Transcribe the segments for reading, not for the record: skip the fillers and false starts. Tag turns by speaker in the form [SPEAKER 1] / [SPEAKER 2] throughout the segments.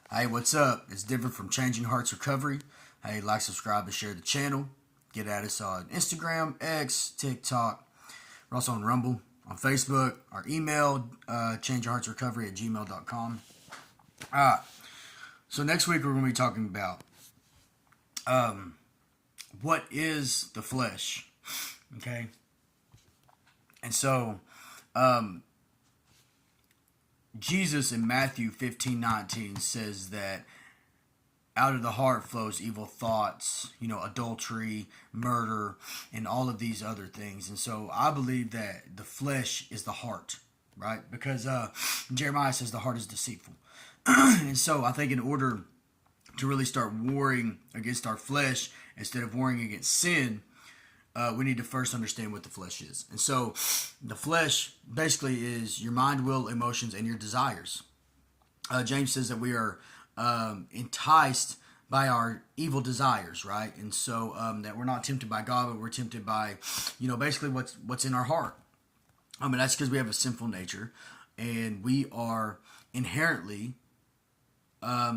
[SPEAKER 1] Hey, what's up? It's different from Changing Hearts Recovery. Hey, like, subscribe, and share the channel. Get at us on Instagram, X, TikTok. We're also on Rumble, on Facebook. Our email, changeyourheartsrecovery@gmail.com. Alright, so next week we're going to be talking about what is the flesh. Okay? And so, Jesus in Matthew 15:19 says that out of the heart flows evil thoughts, adultery, murder, and all of these other things. And so I believe that the flesh is the heart, right? Because Jeremiah says the heart is deceitful. And so I think in order to really start warring against our flesh instead of warring against sin, we need to first understand what the flesh is. And so the flesh basically is your mind, will, emotions, and your desires. James says that we are enticed by our evil desires, right? And so that we're not tempted by God, but we're tempted by, basically what's in our heart. And that's because we have a sinful nature, and we are inherently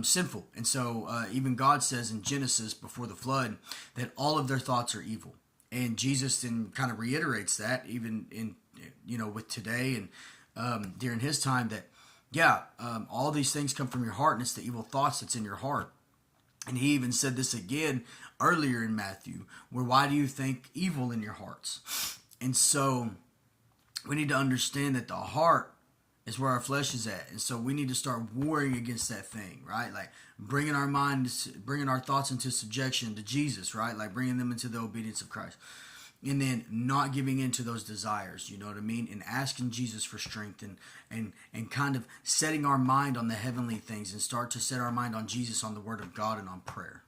[SPEAKER 1] sinful. And so even God says in Genesis before the flood that all of their thoughts are evil. And Jesus then kind of reiterates that even in, with today and during his time that, all these things come from your heart, and it's the evil thoughts that's in your heart. And he even said this again earlier in Matthew, where why do you think evil in your hearts? And so we need to understand that the heart is where our flesh is at. And so we need to start warring against that thing, right? Like bringing our minds, bringing our thoughts into subjection to Jesus, right? Like bringing them into the obedience of Christ. And then not giving in to those desires, you know what I mean? And asking Jesus for strength and kind of setting our mind on the heavenly things and start to set our mind on Jesus, on the Word of God, and on prayer.